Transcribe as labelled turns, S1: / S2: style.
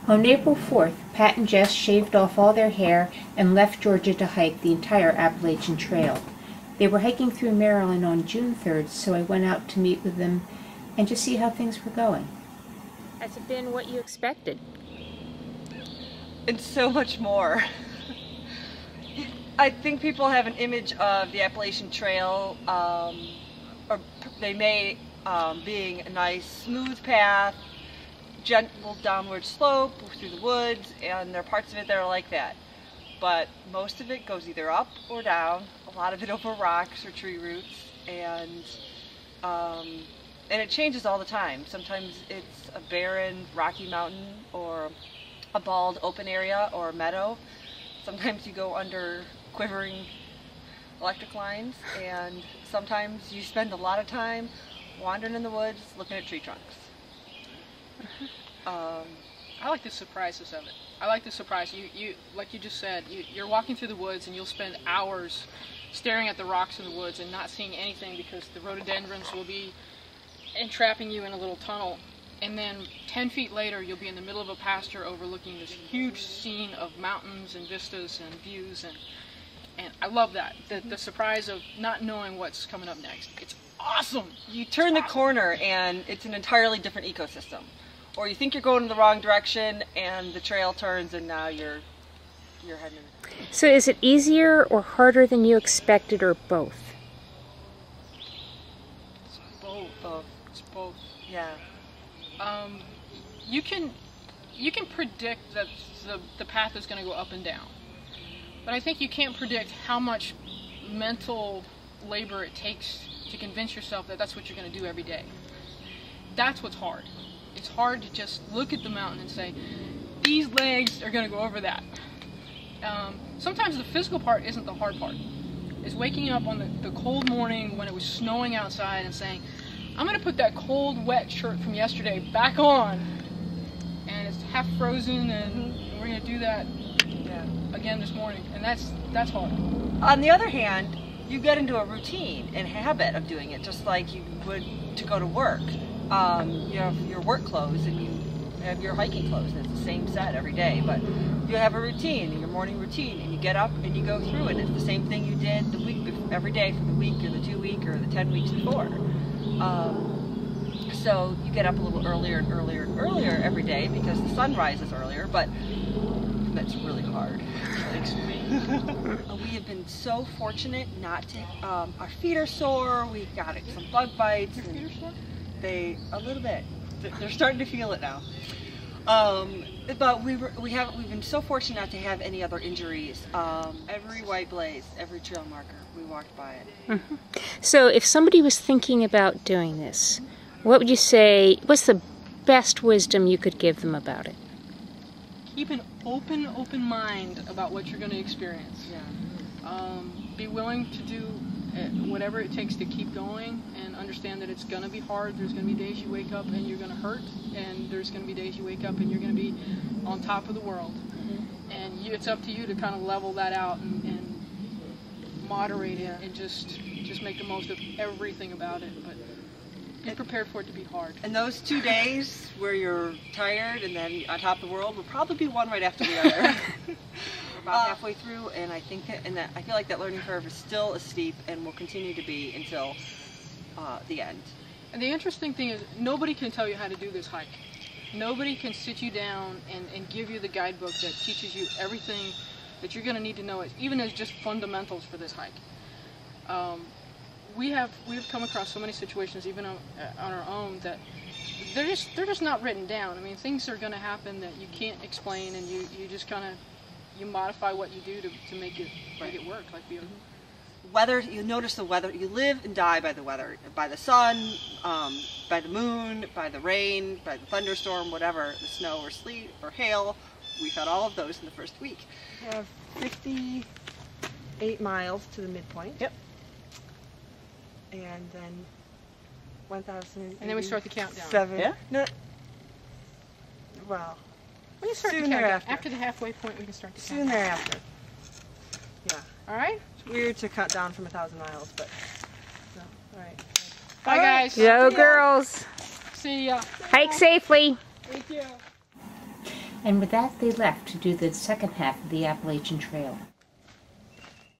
S1: On April 4th, Pat and Jess shaved off all their hair and left Georgia to hike the entire Appalachian Trail. They were hiking through Maryland on June 3rd, so I went out to meet with them and just see how things were going. Has it been what you expected?
S2: And so much more. I think people have an image of the Appalachian Trail, or they may being a nice smooth path, gentle downward slope through the woods, and there are parts of it that are like that. But most of it goes either up or down, a lot of it over rocks or tree roots, and it changes all the time. Sometimes it's a barren, rocky mountain, or a bald open area, or a meadow. Sometimes you go under quivering electric lines, and sometimes you spend a lot of time wandering in the woods looking at tree trunks.
S3: I like the surprises of it. I like the surprise. You like you just said, you're walking through the woods and you'll spend hours staring at the rocks in the woods and not seeing anything because the rhododendrons will be entrapping you in a little tunnel. And then 10 feet later, you'll be in the middle of a pasture overlooking this huge scene of mountains and vistas and views. And I love that. The surprise of not knowing what's coming up next. It's awesome.
S2: You turn the corner and it's an entirely different ecosystem. Or you think you're going in the wrong direction and the trail turns and now you're heading.
S1: So is it easier or harder than you expected, or both?
S3: It's both. It's both.
S2: Yeah.
S3: You can predict that the path is going to go up and down, but I think you can't predict how much mental labor it takes to convince yourself that that's what you're going to do every day. That's what's hard. It's hard to just look at the mountain and say, these legs are going to go over that. Sometimes the physical part isn't the hard part. It's waking up on the cold morning when it was snowing outside and saying, I'm going to put that cold, wet shirt from yesterday back on. And it's half frozen, and we're going to do that again this morning. And that's hard.
S2: On the other hand, you get into a routine and habit of doing it, just like you would to go to work. You have your work clothes and you have your hiking clothes, and it's the same set every day, but you have a routine, your morning routine, and you get up and you go through it. It's the same thing you did the week every day for the week or the 2 week or the 10 weeks before. So you get up a little earlier and earlier and earlier every day because the sun rises earlier, but that's really hard. We have been so fortunate not to, our feet are sore, we got some bug bites.
S3: Your feet are sore?
S2: A little bit. They're starting to feel it now. But we've been so fortunate not to have any other injuries. Every white blaze, every trail marker, we walked by it.
S1: Mm-hmm. So if somebody was thinking about doing this, what would you say, what's the best wisdom you could give them about it?
S3: Keep an open mind about what you're going to experience.
S2: Yeah.
S3: Be willing to do whatever it takes to keep going, and understand that it's going to be hard. There's going to be days you wake up and you're going to hurt, and there's going to be days you wake up and you're going to be on top of the world. Mm-hmm. And it's up to you to kind of level that out and moderate it, and just make the most of everything about it. But be prepared for it to be hard.
S2: And those 2 days where you're tired and then on top of the world will probably be one right after the other. We're about halfway through, and I think I feel like that learning curve is still as steep and will continue to be until the end.
S3: And the interesting thing is, nobody can tell you how to do this hike. Nobody can sit you down and give you the guidebook that teaches you everything that you're going to need to know, even as just fundamentals for this hike. We have come across so many situations, even on our own, that they're just not written down. I mean, things are going to happen that you can't explain, and you just kind of modify what you do to make it work. Like
S2: weather, you notice the weather. You live and die by the weather, by the sun, by the moon, by the rain, by the thunderstorm, whatever, the snow or sleet or hail. We've had all of those in the first week. We have 58 miles to the midpoint.
S3: Yep.
S2: And then 1,000.
S3: And then we start the countdown.
S2: 7.
S3: Yeah.
S2: No. Well.
S3: We can start the countdown. After the halfway point, we can start the countdown.
S2: Soon thereafter. Yeah.
S3: All right.
S2: It's weird to cut down from 1,000 miles, but. No. All right.
S3: Bye, guys.
S1: Go, girls.
S3: See ya.
S1: Hike safely.
S3: Thank you.
S1: And with that, they left to do the second half of the Appalachian Trail.